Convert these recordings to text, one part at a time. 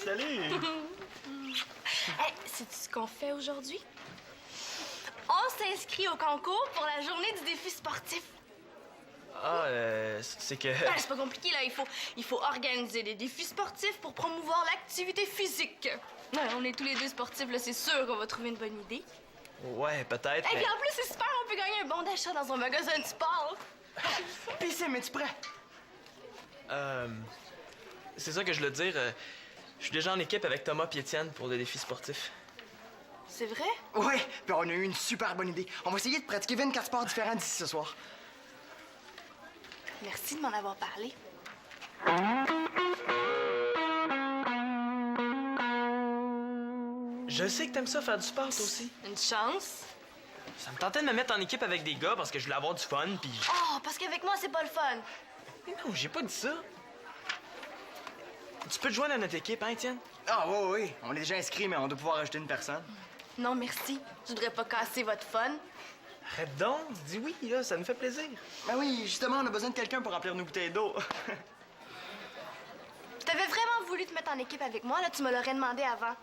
Salut! Hey, sais-tu ce qu'on fait aujourd'hui? On s'inscrit au concours pour la journée du défi sportif. Ah, c'est que... Ben, c'est pas compliqué, là. Il faut organiser des défis sportifs pour promouvoir l'activité physique. Ouais, on est tous les deux sportifs, là. C'est sûr qu'on va trouver une bonne idée. Ouais, peut-être, Et mais... puis en plus, c'est super, on peut gagner un bon d'achat dans un magasin de sport. PC, es-tu prêt? C'est ça que je voulais te dire. Je suis déjà en équipe avec Thomas et Étienne pour le défi sportif. C'est vrai? Ouais, puis on a eu une super bonne idée. On va essayer de pratiquer 24 sports différents d'ici ce soir. Merci de m'en avoir parlé. Je sais que t'aimes ça faire du sport, toi aussi. Une chance. Ça me tentait de me mettre en équipe avec des gars parce que je voulais avoir du fun, puis... Oh, parce qu'avec moi, c'est pas le fun. Mais non, j'ai pas dit ça. Tu peux te joindre à notre équipe, hein, Étienne? Ah, oui. On est déjà inscrit, mais on doit pouvoir ajouter une personne. Non, merci. Je voudrais pas casser votre fun. Arrête donc, dis oui, là, ça nous fait plaisir. Ben oui, justement, on a besoin de quelqu'un pour remplir nos bouteilles d'eau. T'avais vraiment voulu te mettre en équipe avec moi, là, tu me l'aurais demandé avant.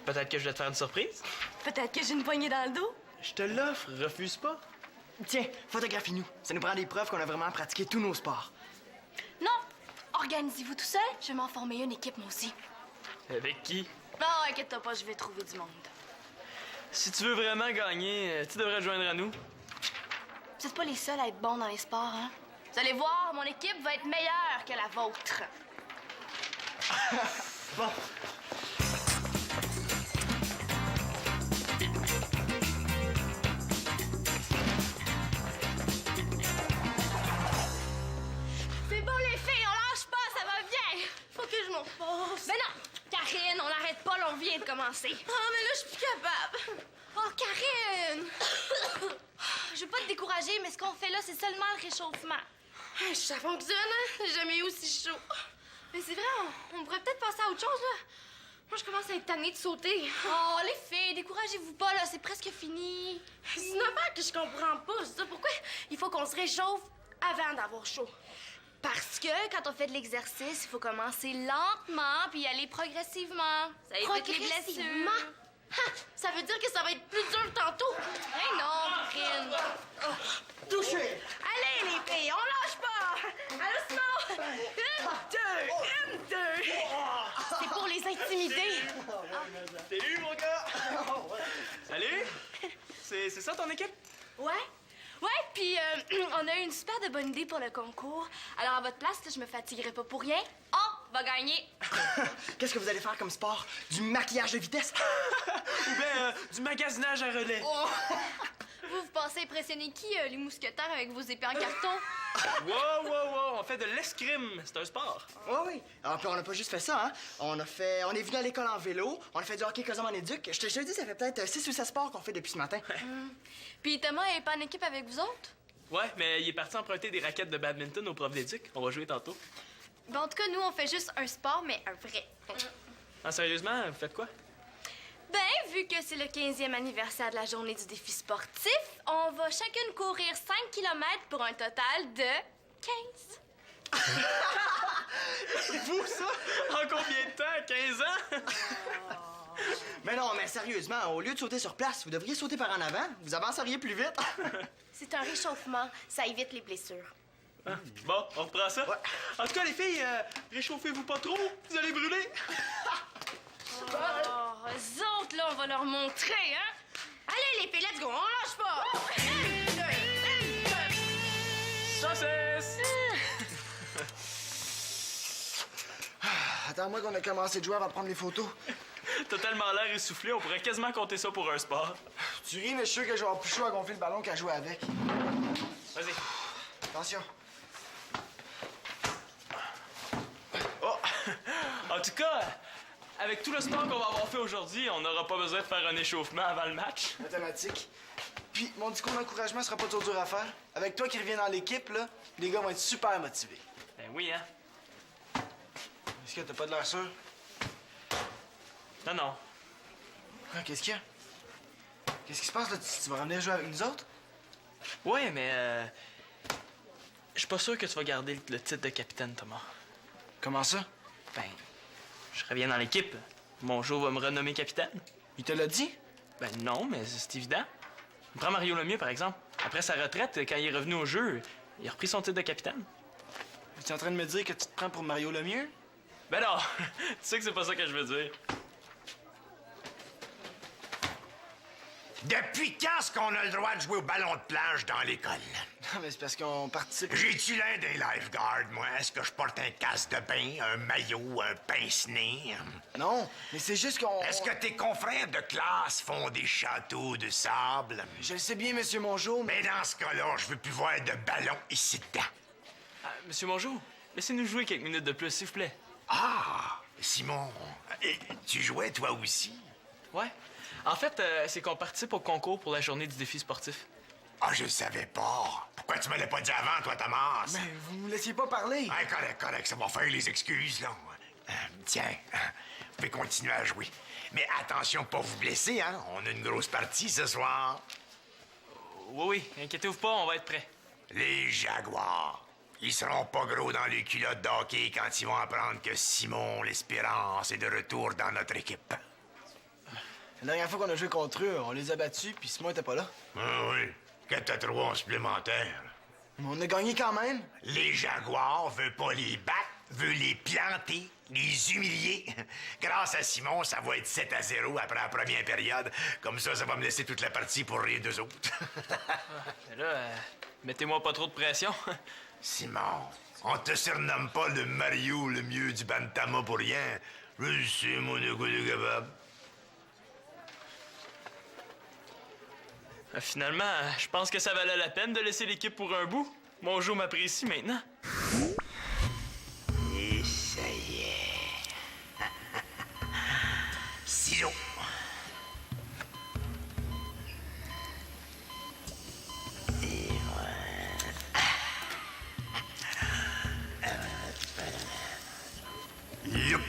Peut-être que je vais te faire une surprise. Peut-être que j'ai une poignée dans le dos. Je te l'offre, refuse pas. Tiens, photographie-nous. Ça nous prend des preuves qu'on a vraiment pratiqué tous nos sports. Non, organisez-vous tout seul, je vais m'en former une équipe, moi aussi. Avec qui? Non, inquiète-toi pas, je vais trouver du monde. Si tu veux vraiment gagner, tu devrais te joindre à nous. Vous êtes pas les seuls à être bons dans les sports, hein? Vous allez voir, mon équipe va être meilleure que la vôtre. Bon. C'est bon, les filles, on lâche pas, ça va bien. Faut que je m'en repose. Ben non, Karine, on n'arrête pas, là, on vient de commencer. Ah, mais là, je suis plus capable. Oh, Karine! Je veux pas te décourager, mais ce qu'on fait là, c'est seulement le réchauffement. Ça fonctionne, hein? J'ai jamais eu aussi chaud. Mais c'est vrai, on pourrait peut-être passer à autre chose, là. Moi, je commence à être tannée de sauter. Oh, les filles, découragez-vous pas, là, c'est presque fini. C'est une affaire que je comprends pas, c'est ça. Pourquoi il faut qu'on se réchauffe avant d'avoir chaud? Parce que quand on fait de l'exercice, il faut commencer lentement puis y aller progressivement. Ça évite les blessures. Ça veut dire que ça va être plus dur tantôt. Eh non, Corinne. Touché! Allez, les filles, on lâche pas. Allô, Simon? Une, deux. C'est pour les intimider. Salut, mon gars! Salut! C'est ça ton équipe? Ouais? Ouais, puis on a eu une super de bonne idée pour le concours. Alors, à votre place, là, je me fatiguerai pas pour rien. On va gagner. Qu'est-ce que vous allez faire comme sport? Du maquillage de vitesse? Ou bien du magasinage à relais? Oh. Vous pensez impressionner qui, les mousquetaires, avec vos épées en carton? Wow! On fait de l'escrime, c'est un sport. Oui. Alors, puis on n'a pas juste fait ça, hein? On est venu à l'école en vélo, on a fait du hockey Cosum en éduc. Je te dis, ça fait peut-être 6 ou 7 sports qu'on fait depuis ce matin. Puis Thomas est pas en équipe avec vous autres? Ouais, mais il est parti emprunter des raquettes de badminton au prof d'éduc. On va jouer tantôt. Ben, en tout cas, nous, on fait juste un sport, mais un vrai. Ah, sérieusement, vous faites quoi? Ben, vu que c'est le 15e anniversaire de la journée du défi sportif, on va chacune courir 5 km pour un total de 15. Vous, ça? En combien de temps? 15 ans? Mais non, mais sérieusement, au lieu de sauter sur place, vous devriez sauter par en avant. Vous avanceriez plus vite. C'est un réchauffement, ça évite les blessures. Ah, bon, on reprend ça? Ouais. En tout cas, les filles, réchauffez-vous pas trop, vous allez brûler. Oh, eux autres, là, on va leur montrer, hein? Allez, les filles, let's go, on lâche pas! Une, deux. Saucisse! Attends-moi qu'on a commencé de jouer avant de prendre les photos. T'as tellement l'air essoufflé, on pourrait quasiment compter ça pour un sport. Tu ris, mais je suis sûr que je vais avoir plus chaud à gonfler le ballon qu'à jouer avec. Vas-y. Attention. Oh! En tout cas, avec tout le sport qu'on va avoir fait aujourd'hui, on n'aura pas besoin de faire un échauffement avant le match. Mathématique. Puis, mon discours d'encouragement sera pas trop dur à faire. Avec toi qui reviens dans l'équipe, là, les gars vont être super motivés. Ben oui, hein? Est-ce que t'as pas de l'air sûr? Non. Ah, qu'est-ce qu'il y a? Qu'est-ce qui se passe, là? Tu vas revenir jouer avec nous autres? Ouais, mais je suis pas sûr que tu vas garder le titre de capitaine, Thomas. Comment ça? Ben, Je reviens dans l'équipe. Mongeau va me renommer capitaine. Il te l'a dit? Ben non, mais c'est évident. Prends Mario Lemieux, par exemple. Après sa retraite, quand il est revenu au jeu, il a repris son titre de capitaine. Tu es en train de me dire que tu te prends pour Mario Lemieux? Ben non! Tu sais que c'est pas ça que je veux dire. Depuis quand est-ce qu'on a le droit de jouer au ballon de plage dans l'école? Non, mais c'est parce qu'on participe... J'ai-tu l'un des lifeguards, moi? Est-ce que je porte un casque de bain, un maillot, un pince-nez? Non, mais c'est juste qu'on... Est-ce que tes confrères de classe font des châteaux de sable? Je le sais bien, Monsieur Mongeau, mais... Mais dans ce cas-là, je veux plus voir de ballon ici dedans. Monsieur Mongeau, laissez-nous jouer quelques minutes de plus, s'il vous plaît. Ah! Simon, et tu jouais toi aussi? Ouais. En fait, c'est qu'on participe au concours pour la journée du défi sportif. Ah, je le savais pas. Pourquoi tu me l'as pas dit avant, toi, Thomas? Mais vous me laissiez pas parler. Ah, correct, ça va faire les excuses, là. Tiens, vous pouvez continuer à jouer. Mais attention, pas vous blesser, hein? On a une grosse partie ce soir. Oui, inquiétez-vous pas, on va être prêts. Les Jaguars. Ils seront pas gros dans les culottes d'hockey quand ils vont apprendre que Simon l'Espérance est de retour dans notre équipe. La dernière fois qu'on a joué contre eux, on les a battus, puis Simon était pas là. Ah oui, 4-3 en supplémentaire. Mais on a gagné quand même. Les Jaguars veulent pas les battre, veulent les planter, les humilier. Grâce à Simon, ça va être 7-0 après la première période. Comme ça va me laisser toute la partie pour rire d'eux autres. Mais là, mettez-moi pas trop de pression. Simon, on te surnomme pas le Mario le mieux du Bantama pour rien. Je sais, mon égo de capable. Finalement, je pense que ça valait la peine de laisser l'équipe pour un bout. Mongeau m'apprécie maintenant. Et ça y est. Silo. Et voilà. Youp.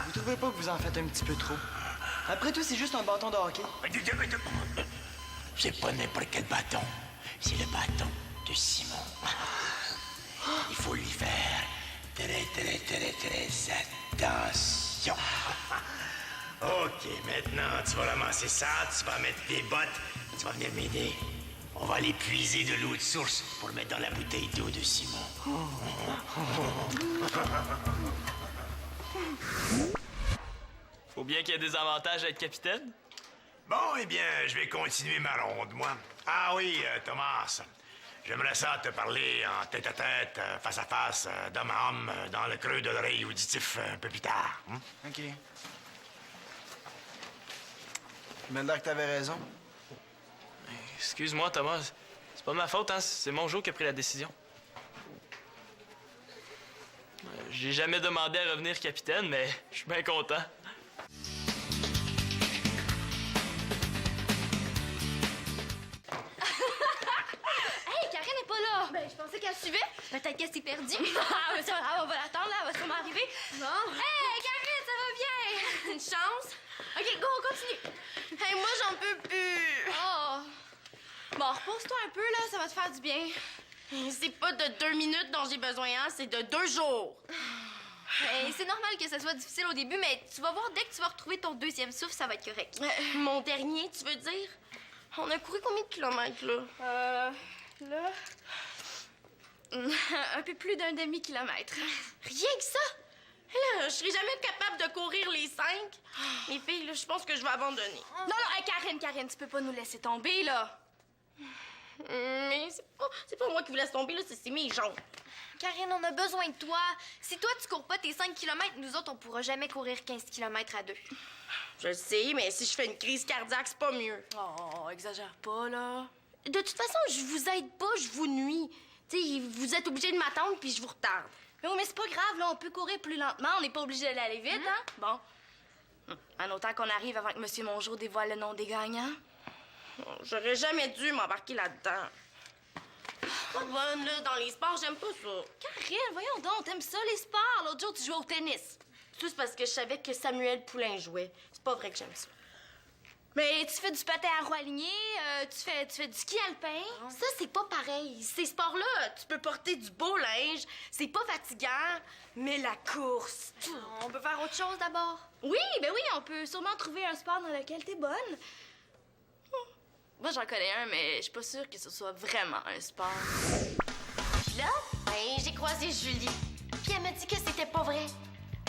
Vous trouvez pas que vous en faites un petit peu trop? Après tout, c'est juste un bâton de hockey. C'est pas n'importe quel bâton. C'est le bâton de Simon. Il faut lui faire très attention. OK, maintenant, tu vas ramasser ça, tu vas mettre tes bottes, tu vas venir m'aider. On va aller puiser de l'eau de source pour mettre dans la bouteille d'eau de Simon. Faut bien qu'il y ait des avantages à être capitaine. Bon, eh bien, je vais continuer ma ronde, moi. Ah oui, Thomas, j'aimerais ça te parler en tête-à-tête, face à face, d'homme à homme, dans le creux de l'oreille auditif, un peu plus tard. Hein? OK. Mais là que t'avais raison. Excuse-moi, Thomas. C'est pas ma faute, hein. C'est Mongeau qui a pris la décision. J'ai jamais demandé à revenir capitaine, mais je suis bien content. Hey, Karen n'est pas là! Ben, je pensais qu'elle suivait. Peut-être qu'elle s'est perdue. Ah, mais c'est pas grave, on va l'attendre, là, elle va sûrement arriver. Bon. Hey, Karen, ça va bien? Une chance? OK, go, on continue. Hey, moi, j'en peux plus. Oh. Bon, repose-toi un peu, là, ça va te faire du bien. C'est pas de 2 minutes dont j'ai besoin, hein, c'est de 2 jours. Hey, c'est normal que ça soit difficile au début, mais tu vas voir, dès que tu vas retrouver ton deuxième souffle, ça va être correct. Mon dernier, tu veux dire? On a couru combien de kilomètres, là? Là... un peu plus d'un demi-kilomètre. Rien que ça? Là, je serai jamais capable de courir les 5. Les filles, là, je pense que je vais abandonner. Non, hey, Karen, tu peux pas nous laisser tomber, là. Mais c'est pas moi qui vous laisse tomber, là, c'est mes jambes. Karen, on a besoin de toi. Si toi, tu cours pas tes 5 km, nous autres, on pourra jamais courir 15 km à deux. Je le sais, mais si je fais une crise cardiaque, c'est pas mieux. Oh, exagère pas, là. De toute façon, je vous aide pas, je vous nuis. Tu sais, vous êtes obligés de m'attendre, puis je vous retarde. Mais oui, mais c'est pas grave, là, on peut courir plus lentement, on n'est pas obligé d'aller vite, hein? Bon. En autant qu'on arrive avant que M. Mongeau dévoile le nom des gagnants. J'aurais jamais dû m'embarquer là-dedans. Pas bonne, là, dans les sports, j'aime pas ça. Karen, voyons donc, t'aimes ça, les sports? L'autre jour, tu jouais au tennis. Tout c'est parce que je savais que Samuel Poulain jouait. C'est pas vrai que j'aime ça. Mais tu fais du patin à roue alignée, tu fais du ski alpin. Ça, c'est pas pareil. Ces sports-là, tu peux porter du beau linge, c'est pas fatigant, mais la course... On peut faire autre chose d'abord. Oui, on peut sûrement trouver un sport dans lequel t'es bonne. Moi, j'en connais un, mais je suis pas sûre que ce soit vraiment un sport. Puis là, ben, j'ai croisé Julie. Puis elle m'a dit que c'était pas vrai.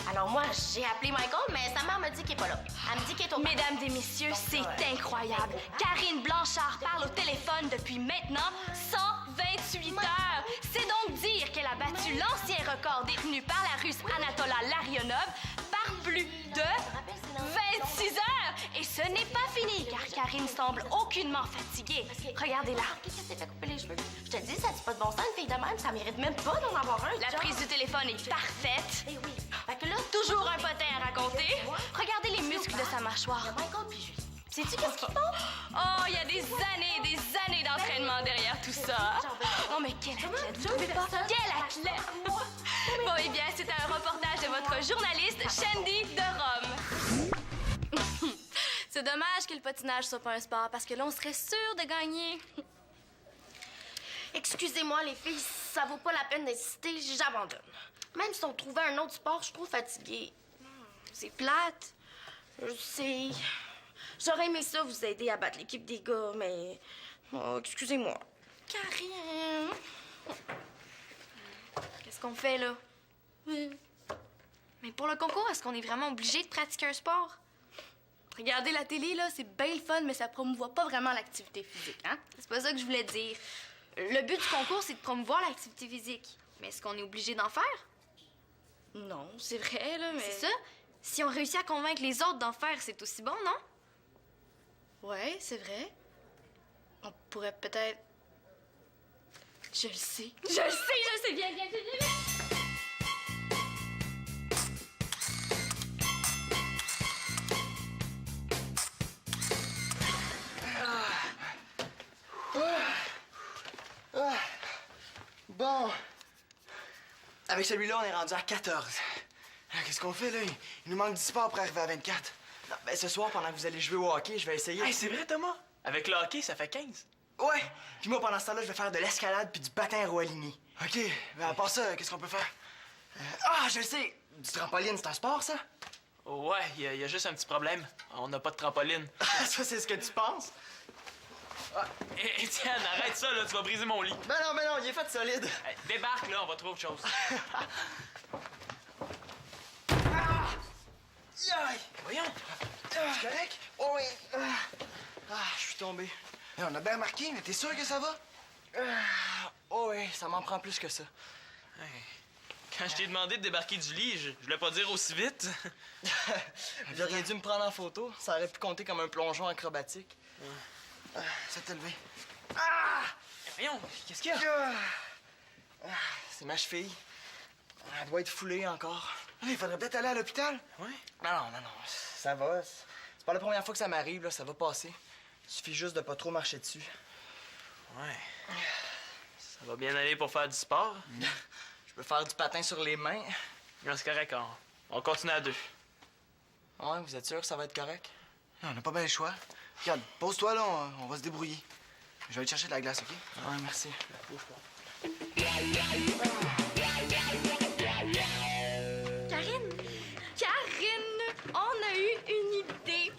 Alors moi, j'ai appelé Michael, mais sa mère me dit qu'il est pas là. Elle me dit qu'il est au... Mesdames et messieurs, c'est incroyable. Karine Blanchard parle au téléphone depuis maintenant 128 heures. C'est donc dire qu'elle a battu l'ancien record détenu par la Russe Anatola Larionov par plus de 26 heures. Et ce n'est pas fini, car Karine semble aucunement fatiguée. Regardez-là. Qu'est-ce que t'es fait couper les cheveux? Je te dis, ça dit pas de bon sens, une fille de même, ça mérite même pas d'en avoir un. La prise du téléphone est parfaite. Eh oui. Fait que là, Toujours un potin à raconter. Regardez les muscles de sa mâchoire. Michael puis Julie. Sais-tu qu'est-ce qu'ils font? Oh, il y a des années d'entraînement derrière tout ça. Oh, mais quel athlète, vous trouvez pas? Quel athlète! Bon, eh bien, c'était un reportage de votre journaliste, Shandy de Rome. C'est dommage que le patinage soit pas un sport, parce que là, on serait sûr de gagner. Excusez-moi, les filles, ça vaut pas la peine d'insister, j'abandonne. Même si on trouvait un autre sport, je suis trop fatiguée. C'est plate. Je sais. J'aurais aimé ça vous aider à battre l'équipe des gars, mais... Oh, excusez-moi. Karine. Qu'est-ce qu'on fait, là? Mais pour le concours, est-ce qu'on est vraiment obligé de pratiquer un sport? Regardez la télé, là, c'est bien le fun, mais ça promouvoit pas vraiment l'activité physique, hein? C'est pas ça que je voulais dire. Le but du concours, c'est de promouvoir l'activité physique. Mais est-ce qu'on est obligé d'en faire? Non, c'est vrai, là, mais... C'est ça? Si on réussit à convaincre les autres d'en faire, c'est aussi bon, non? Ouais, c'est vrai. On pourrait peut-être... Je le sais. Je sais bien. Bon. Avec celui-là, on est rendu à 14. Qu'est-ce qu'on fait, là? Il nous manque 10 sports pour arriver à 24. Non, ben, ce soir, pendant que vous allez jouer au hockey, je vais essayer. Hey, c'est vrai, Thomas? Avec le hockey, ça fait 15. Ouais! Puis moi, pendant ce temps-là, je vais faire de l'escalade puis du patin à roue alignée. OK. Ben, à part ça, qu'est-ce qu'on peut faire? Je le sais! Du trampoline, c'est un sport, ça? Ouais, il y a juste un petit problème. On n'a pas de trampoline. Ça, c'est ce que tu penses? Étienne, arrête ça, là, tu vas briser mon lit. Ben non, il est fait solide. Hey, débarque, là, on va trouver autre chose. Aïe! Voyons. C'est correct? Oh oui. Je suis tombé. On a bien remarqué, mais t'es sûr que ça va? Oh oui, ça m'en prend plus que ça. Hey. Quand je t'ai demandé de débarquer du lit, je voulais pas dire aussi vite. Vous auriez dû me prendre en photo. Ça aurait pu compter comme un plongeon acrobatique. Ça t'a levé. Voyons, qu'est-ce qu'il y a? C'est ma cheville. Elle doit être foulée encore. Il faudrait peut-être aller à l'hôpital. Ouais. Non, ça va. C'est pas la première fois que ça m'arrive, là. Ça va passer. Il suffit juste de pas trop marcher dessus. Ouais. Ça va bien aller pour faire du sport. Je peux faire du patin sur les mains. Non, c'est correct, on continue à 2. Ouais, vous êtes sûr que ça va être correct? On n'a pas bien le choix. Regarde, pose-toi là, on va se débrouiller. Je vais aller te chercher de la glace, OK? Ouais, merci. Karine, on a eu une idée.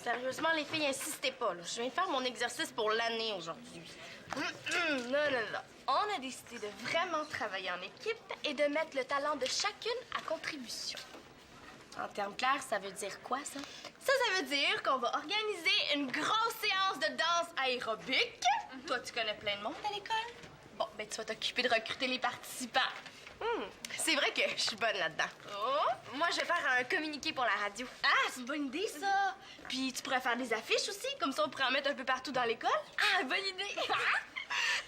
Sérieusement, les filles, insistez pas, là. Je viens de faire mon exercice pour l'année aujourd'hui. Non. On a décidé de vraiment travailler en équipe et de mettre le talent de chacune à contribution. En termes clairs, ça veut dire quoi, ça? Ça veut dire qu'on va organiser une grosse séance de danse aérobique. Toi, tu connais plein de monde à l'école. Bon, ben tu vas t'occuper de recruter les participants. C'est vrai que je suis bonne là-dedans. Oh, moi, je vais faire un communiqué pour la radio. Ah, c'est une bonne idée, ça. Puis tu pourrais faire des affiches aussi, comme ça on pourrait en mettre un peu partout dans l'école. Ah, bonne idée.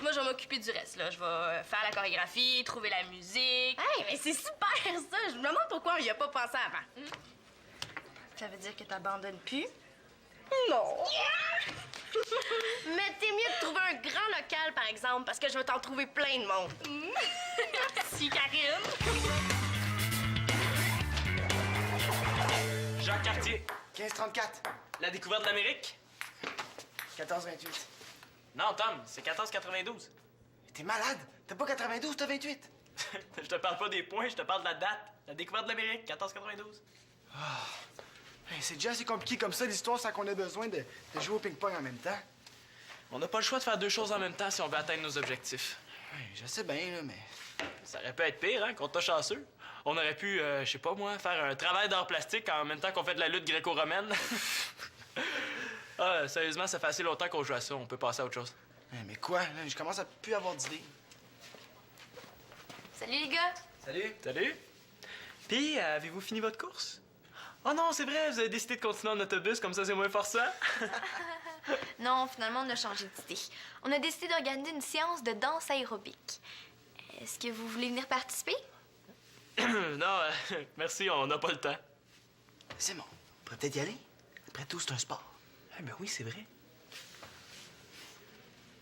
Moi, je vais m'occuper du reste, là. Je vais faire la chorégraphie, trouver la musique. Hey, mais c'est super, ça! Je me demande pourquoi on y a pas pensé avant. Ça veut dire que t'abandonnes plus? Non! Mais t'es mieux de trouver un grand local, par exemple, parce que je vais t'en trouver plein de monde. Merci, Karine. Jacques Cartier. 1534. La découverte de l'Amérique? 14-28. Non, Tom, c'est 1492. T'es malade? T'as pas 92, t'as 28. Je te parle pas des points, je te parle de la date. La découverte de l'Amérique, 1492. Hey, c'est déjà assez compliqué comme ça, l'histoire, sans qu'on ait besoin de jouer au ping-pong en même temps. On n'a pas le choix de faire deux choses en même temps si on veut atteindre nos objectifs. Oui, je sais bien, là, mais... Ça aurait pu être pire, hein, qu'on t'a chanceux. On aurait pu, je sais pas moi, faire un travail d'art plastique en même temps qu'on fait de la lutte gréco-romaine. Ah, sérieusement, ça fait assez longtemps qu'on joue à ça. On peut passer à autre chose. Hey, mais quoi, là? Je commence à plus avoir d'idées. Salut les gars! Salut. Salut. Puis, avez-vous fini votre course? Oh non, c'est vrai, vous avez décidé de continuer en autobus, comme ça c'est moins forçant. Non, finalement, on a changé d'idée. On a décidé d'organiser une séance de danse aérobique. Est-ce que vous voulez venir participer? Non, merci, on n'a pas le temps. C'est bon. On pourrait peut-être y aller. Après tout, c'est un sport. Eh ben oui, c'est vrai.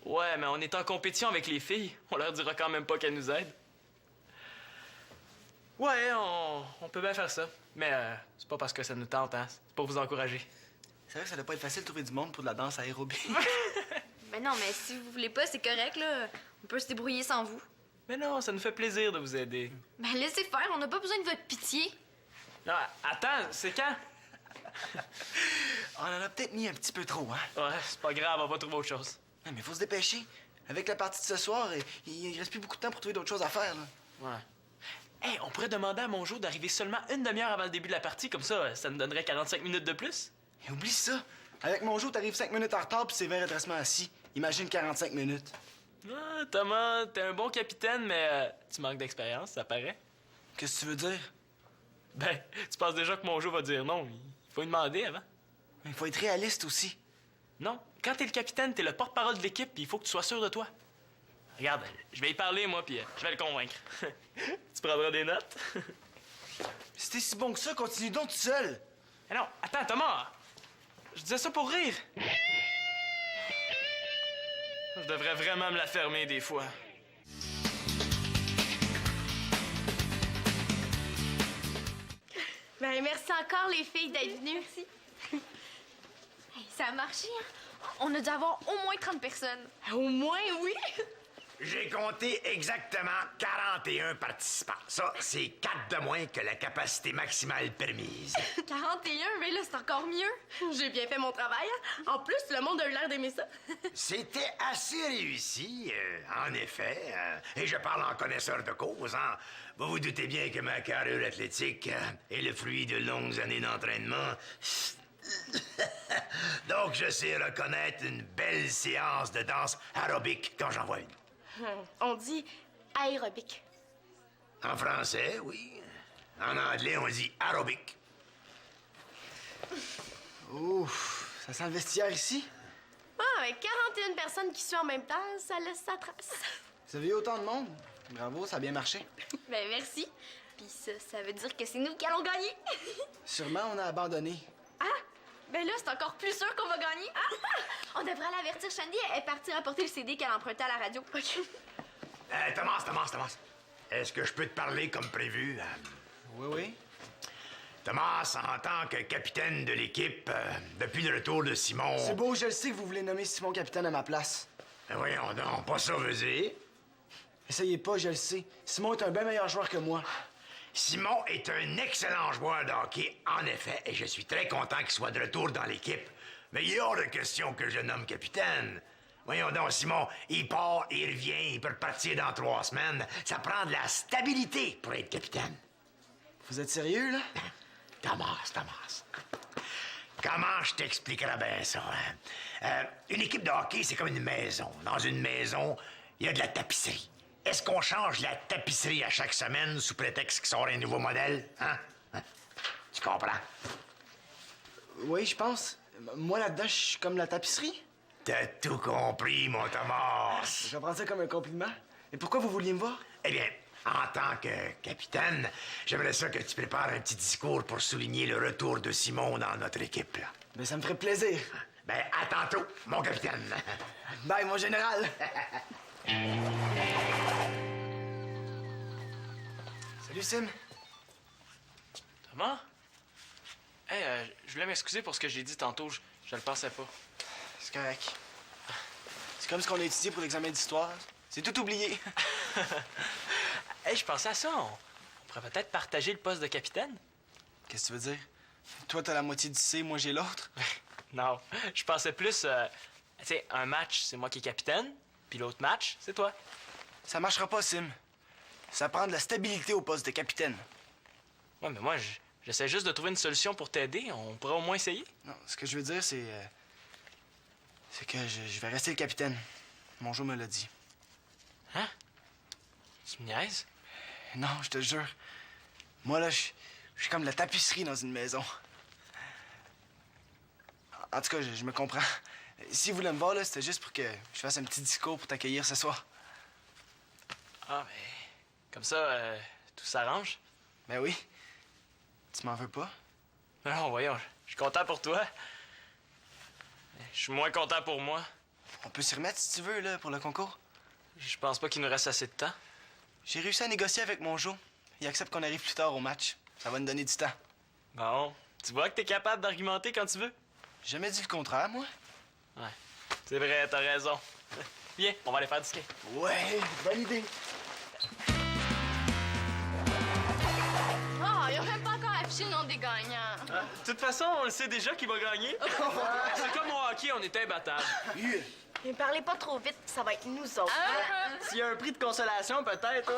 Ouais, mais on est en compétition avec les filles. On leur dira quand même pas qu'elles nous aident. Ouais, on peut bien faire ça. Mais c'est pas parce que ça nous tente, hein. C'est pour vous encourager. C'est vrai que ça doit pas être facile de trouver du monde pour de la danse aérobique. Ben non, mais si vous voulez pas, c'est correct, là. On peut se débrouiller sans vous. Mais non, ça nous fait plaisir de vous aider. Ben laissez faire, on n'a pas besoin de votre pitié. Non, attends, c'est quand? On en a peut-être mis un petit peu trop, hein? Ouais, c'est pas grave, on va trouver autre chose. Ouais, mais faut se dépêcher. Avec la partie de ce soir, il reste plus beaucoup de temps pour trouver d'autres choses à faire, là. Ouais. Hey, on pourrait demander à Monjo d'arriver seulement une demi-heure avant le début de la partie, comme ça nous donnerait 45 minutes de plus. Et oublie ça. Avec mon jeu, t'arrives 5 minutes en retard puis c'est 20 redressements assis. Imagine 45 minutes. Ah, Thomas, t'es un bon capitaine, mais tu manques d'expérience, ça paraît. Qu'est-ce que tu veux dire? Ben, tu penses déjà que Monjo va dire non. Il faut lui demander avant. Il faut être réaliste aussi. Non, quand t'es le capitaine, t'es le porte-parole de l'équipe, puis il faut que tu sois sûr de toi. Regarde, je vais y parler, moi, puis je vais le convaincre. Tu prendras des notes? Si t'es si bon que ça, continue donc tout seul. Eh non, attends, Thomas! Je disais ça pour rire. Je devrais vraiment me la fermer des fois. Ben, merci encore, les filles, d'être venues. Merci. Hey, ça a marché, hein? On a dû avoir au moins 30 personnes. Au moins, oui. J'ai compté exactement 41 participants. Ça, c'est 4 de moins que la capacité maximale permise. 41, mais là, c'est encore mieux. J'ai bien fait mon travail. Hein? En plus, le monde a eu l'air d'aimer ça. C'était assez réussi, en effet. Et je parle en connaisseur de cause, hein. Vous vous doutez bien que ma carrure athlétique est le fruit de longues années d'entraînement. Donc, je sais reconnaître une belle séance de danse aérobique quand j'en vois une. On dit aérobique. En français, oui. En anglais, on dit aérobique. Ouf, ça sent le vestiaire ici. Ah, avec 41 personnes qui suent en même temps, ça laisse sa trace. Vous avez eu autant de monde. Bravo, ça a bien marché. Ben, merci. Puis ça veut dire que c'est nous qui allons gagner. Sûrement, on a abandonné. Ah, ben là, c'est encore plus sûr qu'on va gagner. On devrait aller avertir Shandy, elle est partie rapporter le CD qu'elle empruntait à la radio. Thomas. Est-ce que je peux te parler comme prévu? Oui, oui. Thomas, en tant que capitaine de l'équipe, depuis le retour de Simon... C'est beau, je le sais que vous voulez nommer Simon capitaine à ma place. Ben voyons donc, pas ça veut dire. Essayez pas, je le sais. Simon est un bien meilleur joueur que moi. Simon est un excellent joueur de hockey, en effet, et je suis très content qu'il soit de retour dans l'équipe. Mais il est hors de question que je nomme capitaine. Voyons donc, Simon, il part, il revient, il peut repartir dans 3 semaines. Ça prend de la stabilité pour être capitaine. Vous êtes sérieux, là? Thomas. Comment je t'expliquerais bien ça, hein? Une équipe de hockey, c'est comme une maison. Dans une maison, il y a de la tapisserie. Est-ce qu'on change la tapisserie à chaque semaine sous prétexte qu'il sort un nouveau modèle? Hein? Tu comprends? Oui, je pense. Moi, là-dedans, je suis comme la tapisserie. T'as tout compris, mon Thomas. Je vais prendre ça comme un compliment. Et pourquoi vous vouliez me voir? Eh bien, en tant que capitaine, j'aimerais ça que tu prépares un petit discours pour souligner le retour de Simon dans notre équipe, là. Ben, ça me ferait plaisir. Ben, à tantôt, mon capitaine. Bye, mon général. Salut, Sim. Thomas? Hey, je voulais m'excuser pour ce que j'ai dit tantôt. Je le pensais pas. C'est correct. C'est comme ce qu'on a étudié pour l'examen d'histoire. C'est tout oublié. Hey, je pensais à ça. On pourrait peut-être partager le poste de capitaine. Qu'est-ce que tu veux dire? Toi, t'as la moitié du C, moi, j'ai l'autre. Non, je pensais plus... tu sais, un match, c'est moi qui est capitaine, puis l'autre match, c'est toi. Ça marchera pas, Sim. Ça prend de la stabilité au poste de capitaine. Ouais, mais moi, j'essaie juste de trouver une solution pour t'aider. On pourrait au moins essayer. Non, ce que je veux dire, c'est que je vais rester le capitaine. Mon jour me l'a dit. Hein? Tu me niaises? Non, je te jure. Moi, là, je suis comme la tapisserie dans une maison. En tout cas, je me comprends. Si vous voulez me voir, là, c'était juste pour que je fasse un petit discours pour t'accueillir ce soir. Ah, mais... Comme ça, tout s'arrange? Ben oui. Tu m'en veux pas? Non, voyons, je suis content pour toi. Je suis moins content pour moi. On peut s'y remettre si tu veux, là, pour le concours. Je pense pas qu'il nous reste assez de temps. J'ai réussi à négocier avec mon Jo. Il accepte qu'on arrive plus tard au match. Ça va nous donner du temps. Bon, tu vois que t'es capable d'argumenter quand tu veux? J'ai jamais dit le contraire, moi. Ouais, c'est vrai, t'as raison. Viens, on va aller faire du skate. Ouais, bonne idée. Oh, ils ont même pas encore affiché le nom des gagnants. De toute façon, on le sait déjà qui va gagner. C'est comme au hockey, on est imbattable. Mais parlez pas trop vite, ça va être nous autres. S'il y a un prix de consolation, peut-être,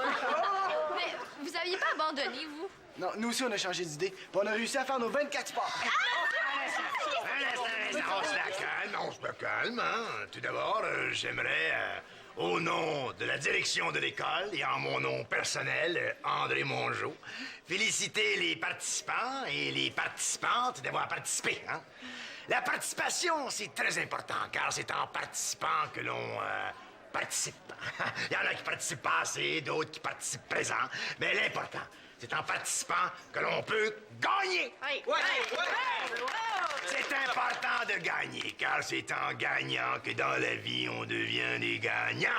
Mais vous aviez pas abandonné, vous? Non, nous aussi, on a changé d'idée. Puis on a réussi à faire nos 24 sports. On se calme, hein. Tout d'abord, j'aimerais, au nom de la direction de l'école et en mon nom personnel, André Mongeau, féliciter les participants et les participantes d'avoir participé, hein. La participation, c'est très important, car c'est en participant que l'on participe. Il y en a qui participent pas assez, d'autres qui participent présent, mais l'important, c'est en participant que l'on peut gagner. Hey, C'est important de gagner, car c'est en gagnant que dans la vie, on devient des gagnants.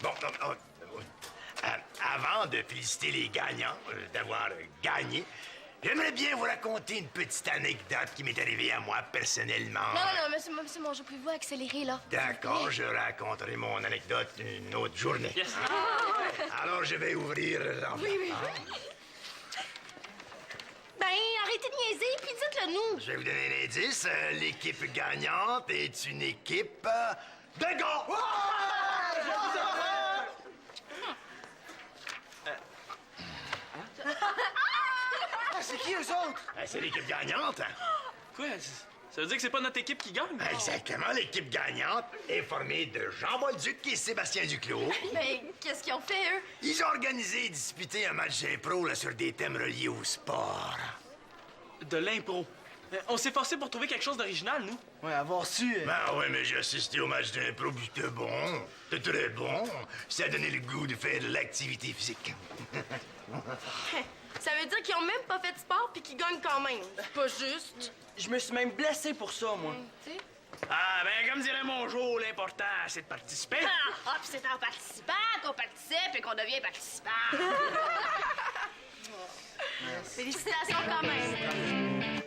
Bon, avant de féliciter les gagnants d'avoir gagné, j'aimerais bien vous raconter une petite anecdote qui m'est arrivée à moi personnellement. Non, monsieur Mongeau, pouvez-vous accélérer, là? D'accord, je raconterai mon anecdote une autre journée. Yes. Alors, je vais ouvrir l'enveloppe. Oui. Ben, arrêtez de niaiser, puis dites-le nous. Je vais vous donner un indice. L'équipe gagnante est une équipe de gars. C'est qui, eux autres? C'est l'équipe gagnante. Quoi? Ça veut dire que c'est pas notre équipe qui gagne? Exactement. L'équipe gagnante est formée de Jean Bolduc et Sébastien Duclos. Mais qu'est-ce qu'ils ont fait, eux? Ils ont organisé et disputé un match d'impro là, sur des thèmes reliés au sport. De l'impro. On s'est forcé pour trouver quelque chose d'original, nous. Ouais, avoir su... Ben ouais, mais j'ai assisté au match d'impro, puis c'était bon. C'était très bon. Ça a donné le goût de faire de l'activité physique. Ça veut dire qu'ils ont même pas fait de sport puis qu'ils gagnent quand même. C'est pas juste. Je me suis même blessé pour ça, moi. Tu sais? Ah, ben, comme dirait Mongeau, l'important, c'est de participer. Ah, puis c'est en participant qu'on participe et qu'on devient participant. Félicitations quand même.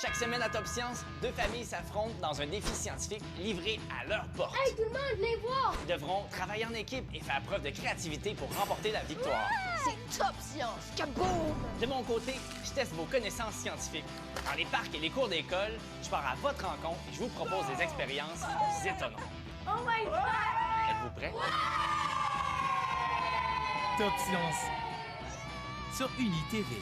Chaque semaine à Top Science, deux familles s'affrontent dans un défi scientifique livré à leur porte. Hey, tout le monde, venez voir! Ils devront travailler en équipe et faire preuve de créativité pour remporter la victoire. C'est Top Science! Kaboom! De mon côté, je teste vos connaissances scientifiques. Dans les parcs et les cours d'école, je pars à votre rencontre et je vous propose des expériences étonnantes. Oh my God! Êtes-vous prêts? Top Science sur Uni TV.